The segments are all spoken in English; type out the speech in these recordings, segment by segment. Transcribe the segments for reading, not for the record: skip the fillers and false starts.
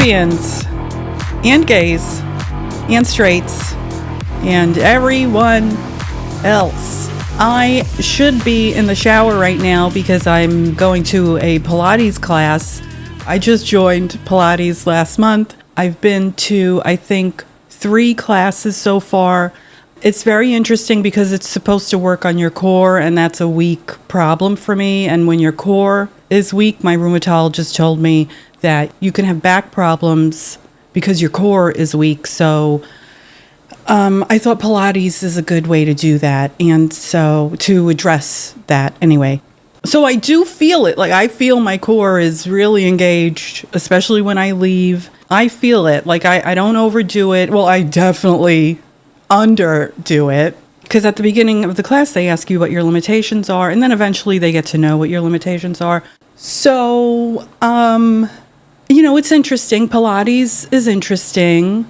lesbians and gays and straights and everyone else. I should be in the shower right now because I'm going to a Pilates class. I just joined Pilates last month. I've been to, I think, 3 classes so far. It's very interesting because it's supposed to work on your core, and that's a weak problem for me. And when your core is weak, my rheumatologist told me that you can have back problems because your core is weak. So I thought Pilates is a good way to do that, and so to address that anyway. So I do feel it. Like, I feel my core is really engaged, especially when I leave. I feel it. Like, I don't overdo it. Well, I definitely underdo it, because at the beginning of the class they ask you what your limitations are, and then eventually they get to know what your limitations are. So it's interesting. Pilates is interesting.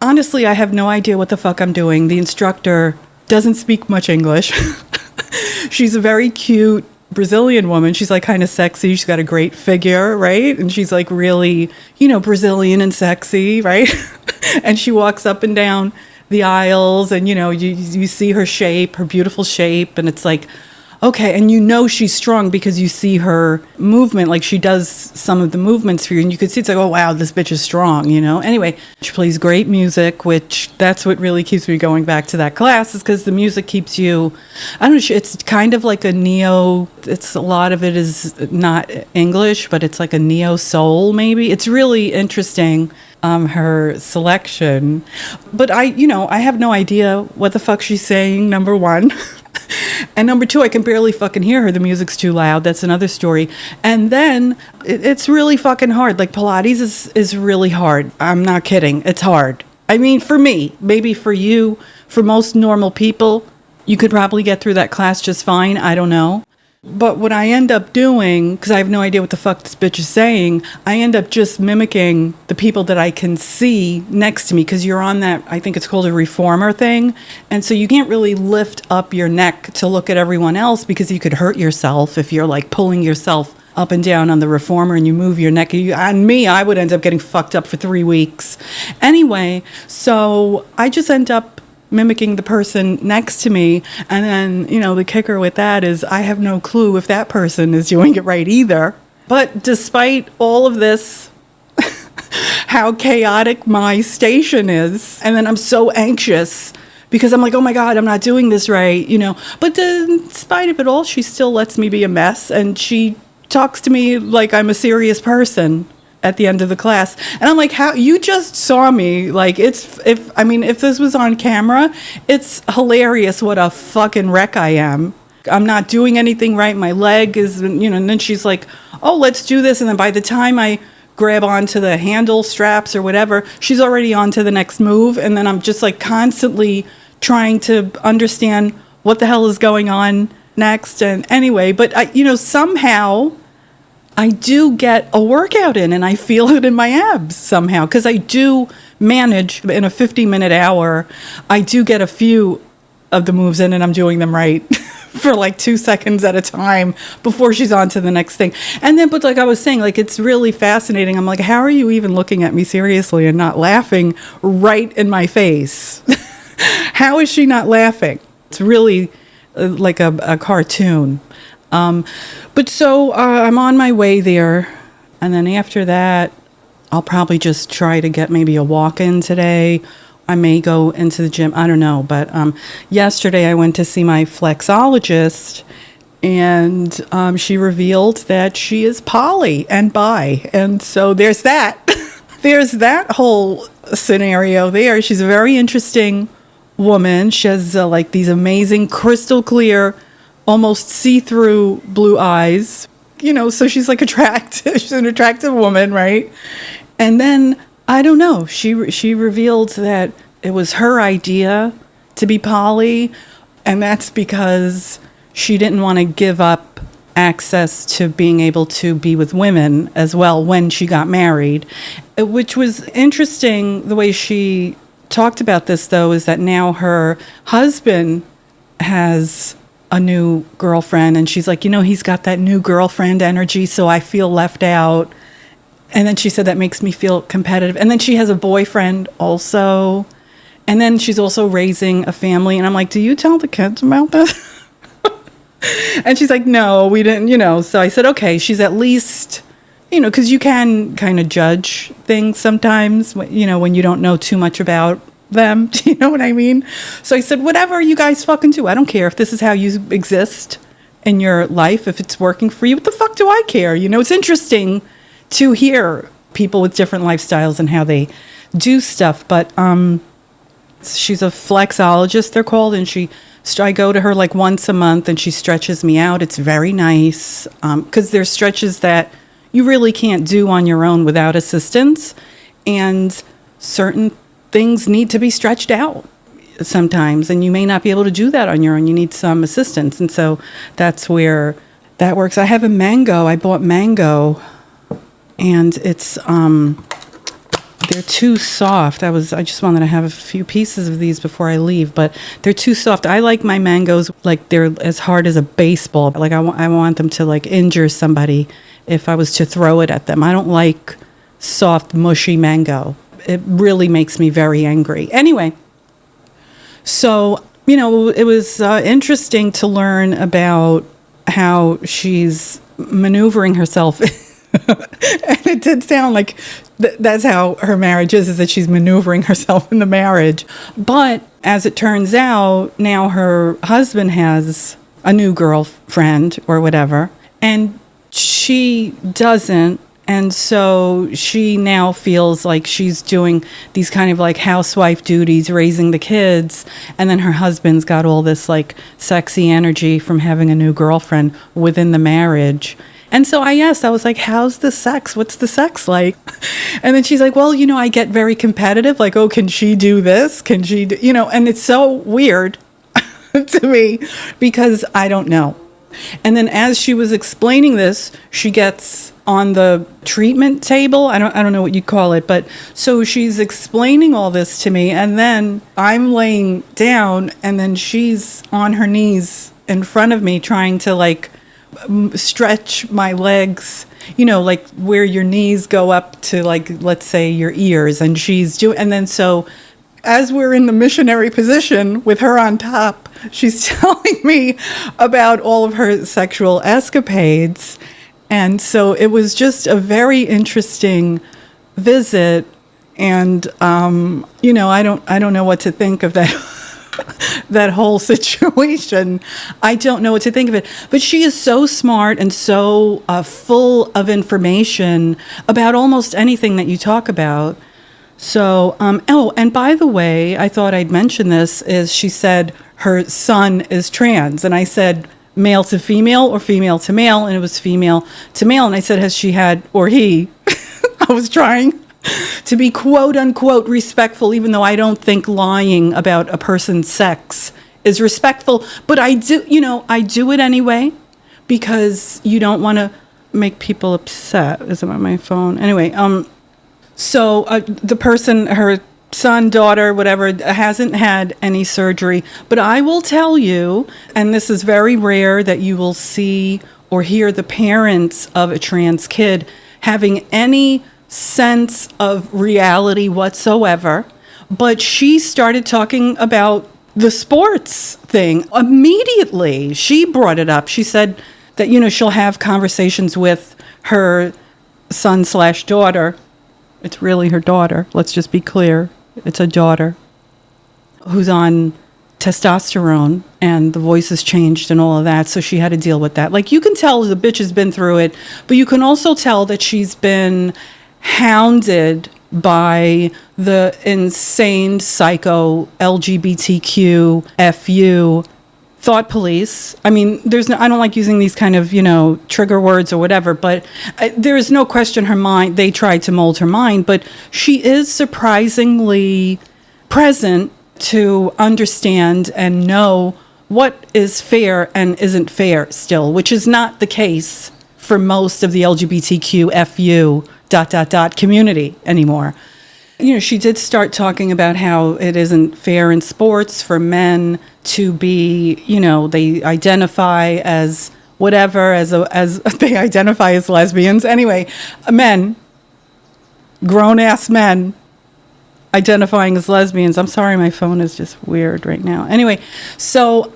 Honestly, I have no idea what the fuck I'm doing. The instructor doesn't speak much English. She's a very cute Brazilian woman. She's like kind of sexy. She's got a great figure, right? And she's like really, Brazilian and sexy, right? And she walks up and down the aisles, and you see her shape, her beautiful shape, and it's like, okay, and she's strong because you see her movement, like she does some of the movements for you, and you can see it's like, oh wow, this bitch is strong, Anyway, she plays great music, which that's what really keeps me going back to that class, is because the music keeps you, I don't know, it's kind of like a a lot of it is not English, but it's like a neo soul maybe. It's really interesting. Her selection, but I have no idea what the fuck she's saying, number one. And number 2, I can barely fucking hear her. The music's too loud. That's another story. And then it's really fucking hard. Like, Pilates is really hard. I'm not kidding. It's hard. I mean, for me, maybe for you, for most normal people, you could probably get through that class just fine. I don't know. But what I end up doing, because I have no idea what the fuck this bitch is saying, I end up just mimicking the people that I can see next to me, because you're on that, I think it's called a reformer thing. And so you can't really lift up your neck to look at everyone else, because you could hurt yourself if you're like pulling yourself up and down on the reformer and you move your neck. On me, I would end up getting fucked up for 3 weeks. Anyway, so I just end up mimicking the person next to me, and then the kicker with that is I have no clue if that person is doing it right either. But despite all of this, how chaotic my station is, and then I'm so anxious because I'm like, oh my god, I'm not doing this right, but in spite of it all, she still lets me be a mess, and she talks to me like I'm a serious person at the end of the class. And I'm like, how you just saw me, like, if this was on camera, it's hilarious what a fucking wreck I am. I'm not doing anything right. My leg is, and then she's like, oh, let's do this. And then by the time I grab onto the handle straps or whatever, she's already on to the next move. And then I'm just like constantly trying to understand what the hell is going on next. And anyway, but somehow I do get a workout in, and I feel it in my abs somehow, because I do manage in a 50-minute hour. I do get a few of the moves in, and I'm doing them right for like 2 seconds at a time before she's on to the next thing. And then, but like I was saying, like, it's really fascinating. I'm like, how are you even looking at me seriously and not laughing right in my face? How is she not laughing? It's really like a cartoon. But so I'm on my way there, and then after that, I'll probably just try to get maybe a walk-in today. I may go into the gym. I don't know. But yesterday I went to see my flexologist, and she revealed that she is poly and bi. And so there's that. There's that whole scenario there. She's a very interesting woman. She has like these amazing crystal clear, almost see-through blue eyes, so she's like attractive. She's an attractive woman, right? And then, I don't know, she revealed that it was her idea to be poly, and that's because she didn't want to give up access to being able to be with women as well when she got married, which was interesting. The way she talked about this, though, is that now her husband has a new girlfriend, and she's like, he's got that new girlfriend energy, so I feel left out. And then she said that makes me feel competitive. And then she has a boyfriend also. And then she's also raising a family. And I'm like, do you tell the kids about this? And she's like, no, we didn't, So I said, okay, she's at least, because you can kind of judge things sometimes, when you don't know too much about them. Do you know what I mean? So I said, whatever you guys fucking do. I don't care if this is how you exist in your life, if it's working for you. What the fuck do I care? It's interesting to hear people with different lifestyles and how they do stuff. But she's a flexologist, they're called, and I go to her like once a month, and she stretches me out. It's very nice because there's stretches that you really can't do on your own without assistance, and certain things need to be stretched out sometimes, and you may not be able to do that on your own. You need some assistance, and so that's where that works. I have a mango. I bought mango, and it's they're too soft. I just wanted to have a few pieces of these before I leave, but they're too soft. I like my mangoes like they're as hard as a baseball. Like I want them to like injure somebody if I was to throw it at them. I don't like soft, mushy mango. It really makes me very angry. Anyway, so, it was interesting to learn about how she's maneuvering herself. And it did sound like that's how her marriage is that she's maneuvering herself in the marriage. But as it turns out, now her husband has a new girlfriend or whatever, and she doesn't. And so she now feels like she's doing these kind of like housewife duties, raising the kids. And then her husband's got all this like sexy energy from having a new girlfriend within the marriage. And so I was like, how's the sex? What's the sex like? And then she's like, well, I get very competitive. Like, oh, can she do this? Can she do, and it's so weird to me because I don't know. And then as she was explaining this, she gets on the treatment table. I don't know what you call it, but so she's explaining all this to me, and then I'm laying down, and then she's on her knees in front of me trying to like stretch my legs, like where your knees go up to like, let's say your ears, and and then so as we're in the missionary position with her on top, she's telling me about all of her sexual escapades. And so it was just a very interesting visit. And, I don't know what to think of that, that whole situation. I don't know what to think of it. But she is so smart and so full of information about almost anything that you talk about. So, and by the way, I thought I'd mention this, is she said her son is trans. And I said male to female or female to male, and it was female to male. And I said, has she had, or he, I was trying to be quote unquote respectful, even though I don't think lying about a person's sex is respectful. But I do it anyway, because you don't want to make people upset. Is it on my phone? Anyway, so the person, her son, daughter, whatever, hasn't had any surgery. But I will tell you, and this is very rare that you will see or hear the parents of a trans kid having any sense of reality whatsoever. But she started talking about the sports thing immediately. She brought it up. She said that, she'll have conversations with her son/daughter. It's really her daughter. Let's just be clear. It's a daughter who's on testosterone, and the voice has changed and all of that. So she had to deal with that. Like, you can tell the bitch has been through it, but you can also tell that she's been hounded by the insane psycho LGBTQ FU thought police. I mean, I don't like using these kind of, trigger words or whatever, but there is no question her mind, they tried to mold her mind, but she is surprisingly present to understand and know what is fair and isn't fair still, which is not the case for most of the LGBTQ FU ... community anymore. She did start talking about how it isn't fair in sports for men to be, they identify as whatever, as they identify as lesbians. Anyway, men, grown-ass men identifying as lesbians. I'm sorry, my phone is just weird right now. Anyway, so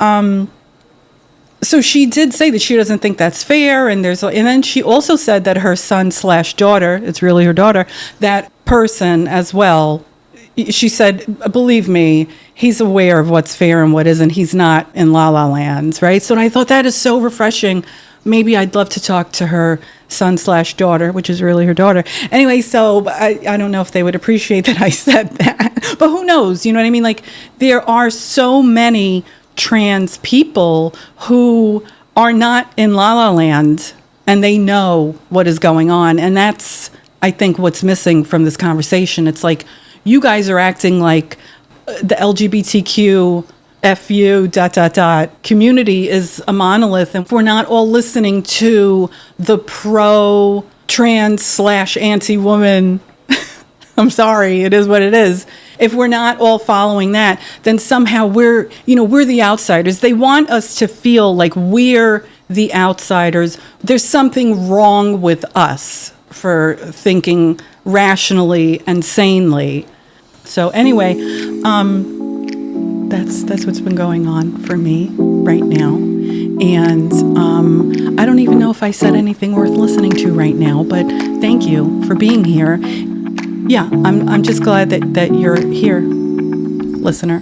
she did say that she doesn't think that's fair, and then she also said that her son/daughter, it's really her daughter, that person as well. She said, believe me, he's aware of what's fair and what isn't. He's not in La La Land, right? So I thought that is so refreshing. Maybe I'd love to talk to her son/daughter, which is really her daughter. Anyway, so I don't know if they would appreciate that I said that, but who knows? You know what I mean? Like, there are so many trans people who are not in La La Land, and they know what is going on. And that's, I think, what's missing from this conversation. It's like, you guys are acting like the LGBTQ community is a monolith, and if we're not all listening to the pro-trans/anti-woman, I'm sorry, it is what it is. If we're not all following that, then somehow we're the outsiders. They want us to feel like we're the outsiders. There's something wrong with us for thinking rationally and sanely. So anyway, that's what's been going on for me right now. And I don't even know if I said anything worth listening to right now, but thank you for being here. Yeah, I'm just glad that you're here, listener.